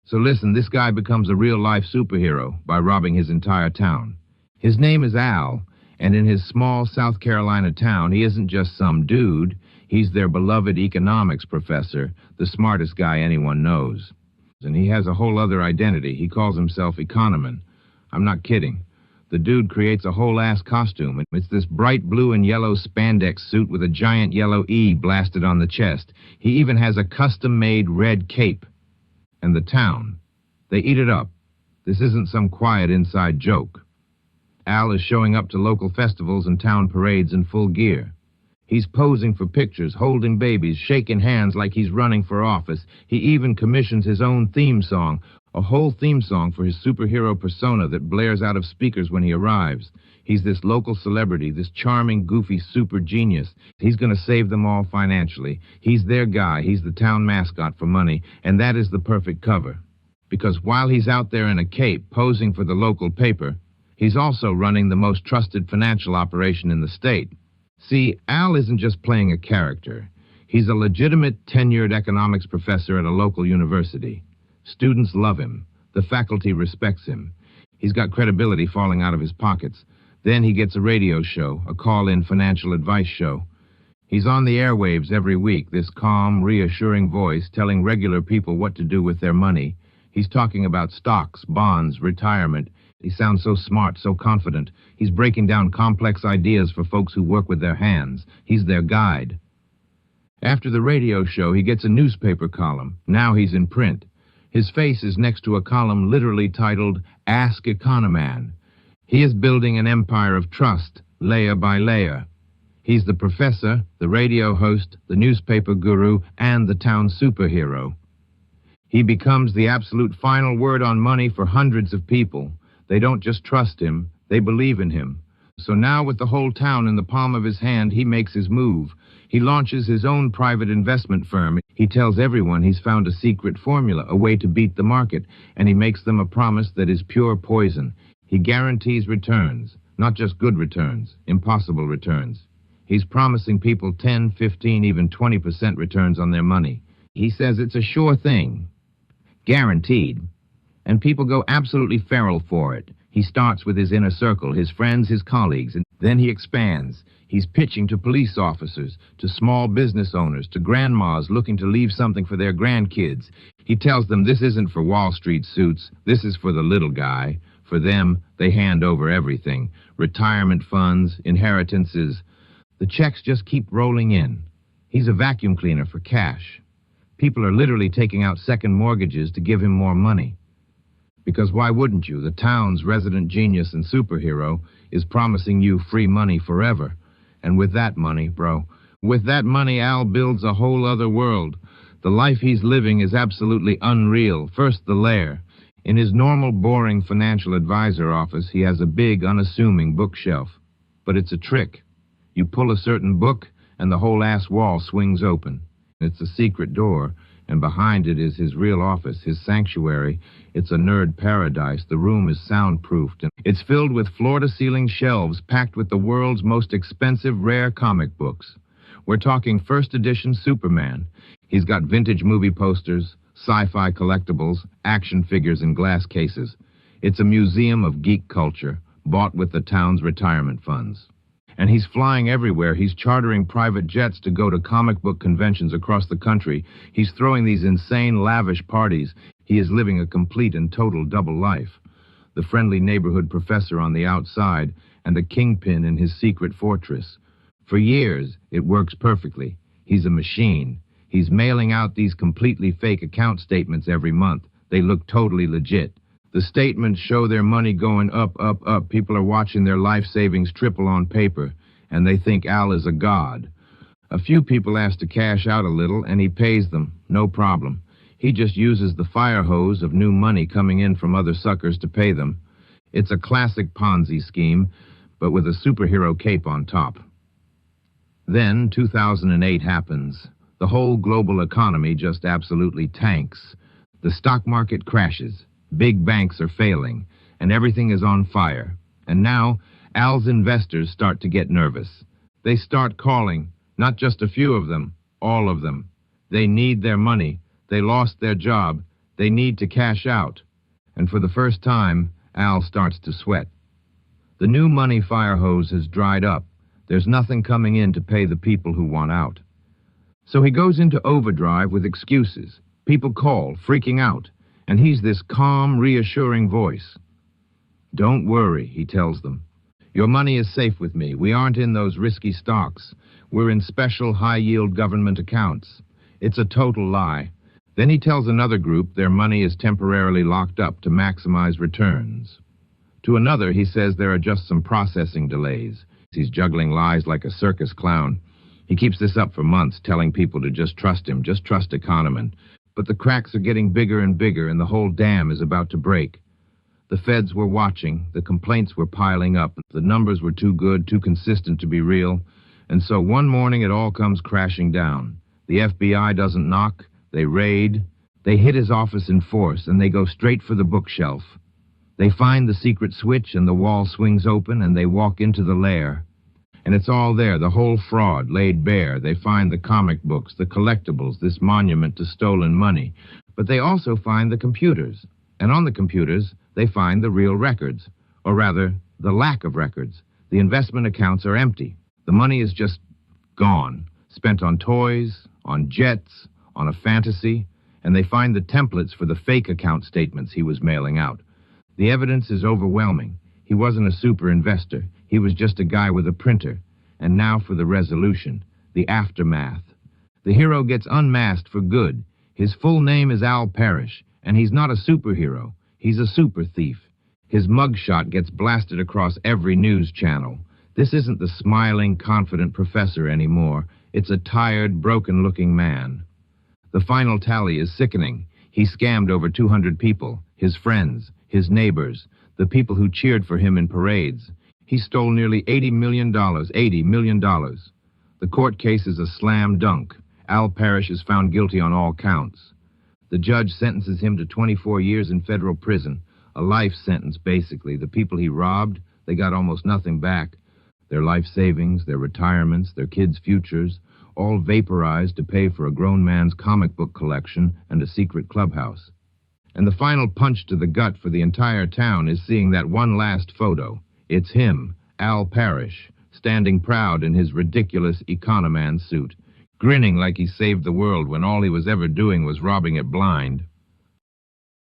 So listen, this guy becomes a real-life superhero by robbing his entire town. His name is Al, and in his small South Carolina town, he isn't just some dude. He's their beloved economics professor, the smartest guy anyone knows. And he has a whole other identity. He calls himself Economan. I'm not kidding. The dude creates a whole-ass costume. It's this bright blue and yellow spandex suit with a giant yellow E blasted on the chest. He even has a custom-made red cape. And the town, they eat it up. This isn't some quiet inside joke. Al is showing up to local festivals and town parades in full gear. He's posing for pictures, holding babies, shaking hands like he's running for office. He even commissions his own theme song, a whole theme song for his superhero persona that blares out of speakers when he arrives. He's this local celebrity, this charming, goofy super genius. He's going to save them all financially. He's their guy. He's the town mascot for money, and that is the perfect cover. Because while he's out there in a cape posing for the local paper, he's also running the most trusted financial operation in the state. See, Al isn't just playing a character. He's a legitimate tenured economics professor at a local university. Students love him. The faculty respects him. He's got credibility falling out of his pockets. Then he gets a radio show, a call-in financial advice show. He's on the airwaves every week, this calm, reassuring voice telling regular people what to do with their money. He's talking about stocks, bonds, retirement. He sounds so smart, so confident. He's breaking down complex ideas for folks who work with their hands. He's their guide. After the radio show, he gets a newspaper column. Now he's in print. His face is next to a column literally titled, Ask Economan. He is building an empire of trust, layer by layer. He's the professor, the radio host, the newspaper guru, and the town superhero. He becomes the absolute final word on money for hundreds of people. They don't just trust him, they believe in him. So now with the whole town in the palm of his hand, he makes his move. He launches his own private investment firm. He tells everyone he's found a secret formula, a way to beat the market, and he makes them a promise that is pure poison. He guarantees returns, not just good returns, impossible returns. He's promising people 10, 15, even 20% returns on their money. He says it's a sure thing, guaranteed. And people go absolutely feral for it. He starts with his inner circle, his friends, his colleagues, and then he expands. He's pitching to police officers, to small business owners, to grandmas looking to leave something for their grandkids. He tells them this isn't for Wall Street suits, this is for the little guy. For them, they hand over everything. Retirement funds, inheritances. The checks just keep rolling in. He's a vacuum cleaner for cash. People are literally taking out second mortgages to give him more money. Because why wouldn't you? The town's resident genius and superhero is promising you free money forever. And with that money, with that money, Al builds a whole other world. The life he's living is absolutely unreal. First, the lair. In his normal, boring financial advisor office, he has a big, unassuming bookshelf. But it's a trick. You pull a certain book, and the whole ass wall swings open. It's a secret door, and behind it is his real office, his sanctuary. It's a nerd paradise. The room is soundproofed, and it's filled with floor-to-ceiling shelves packed with the world's most expensive, rare comic books. We're talking first edition Superman. He's got vintage movie posters, sci-fi collectibles, action figures in glass cases. It's a museum of geek culture, bought with the town's retirement funds. And he's flying everywhere. He's chartering private jets to go to comic book conventions across the country. He's throwing these insane, lavish parties. He is living a complete and total double life. The friendly neighborhood professor on the outside and a kingpin in his secret fortress. For years, it works perfectly. He's a machine. He's mailing out these completely fake account statements every month. They look totally legit. The statements show their money going up, up, up. People are watching their life savings triple on paper, and they think Al is a god. A few people ask to cash out a little, and he pays them, no problem. He just uses the fire hose of new money coming in from other suckers to pay them. It's a classic Ponzi scheme, but with a superhero cape on top. Then 2008 happens. The whole global economy just absolutely tanks. The stock market crashes. Big banks are failing, and everything is on fire. And now, Al's investors start to get nervous. They start calling, not just a few of them, all of them. They need their money. They lost their job. They need to cash out. And for the first time, Al starts to sweat. The new money fire hose has dried up. There's nothing coming in to pay the people who want out. So he goes into overdrive with excuses. People call, freaking out, and he's this calm, reassuring voice. "Don't worry," he tells them. "Your money is safe with me. We aren't in those risky stocks. We're in special high-yield government accounts." It's a total lie. Then he tells another group their money is temporarily locked up to maximize returns. To another, he says there are just some processing delays. He's juggling lies like a circus clown. He keeps this up for months, telling people to just trust him, just trust Economan. But the cracks are getting bigger and bigger, and the whole dam is about to break. The feds were watching, the complaints were piling up, the numbers were too good, too consistent to be real, and so one morning it all comes crashing down. The FBI doesn't knock, they raid, they hit his office in force, and they go straight for the bookshelf. They find the secret switch, and the wall swings open, and they walk into the lair. And it's all there, the whole fraud laid bare. They find the comic books, the collectibles, this monument to stolen money. But they also find the computers. And on the computers, they find the real records. Or rather, the lack of records. The investment accounts are empty. The money is just gone. Spent on toys, on jets, on a fantasy. And they find the templates for the fake account statements he was mailing out. The evidence is overwhelming. He wasn't a super investor. He was just a guy with a printer. And now for the resolution, the aftermath. The hero gets unmasked for good. His full name is Al Parish, and he's not a superhero. He's a super thief. His mugshot gets blasted across every news channel. This isn't the smiling, confident professor anymore. It's a tired, broken-looking man. The final tally is sickening. He scammed over 200 people, his friends, his neighbors, the people who cheered for him in parades. He stole nearly $80 million. $80 million. The court case is a slam dunk. Al Parish is found guilty on all counts. The judge sentences him to 24 years in federal prison. A life sentence, basically. The people he robbed, they got almost nothing back. Their life savings, their retirements, their kids' futures, all vaporized to pay for a grown man's comic book collection and a secret clubhouse. And the final punch to the gut for the entire town is seeing that one last photo. It's him, Al Parish, standing proud in his ridiculous Economan suit, grinning like he saved the world when all he was ever doing was robbing it blind.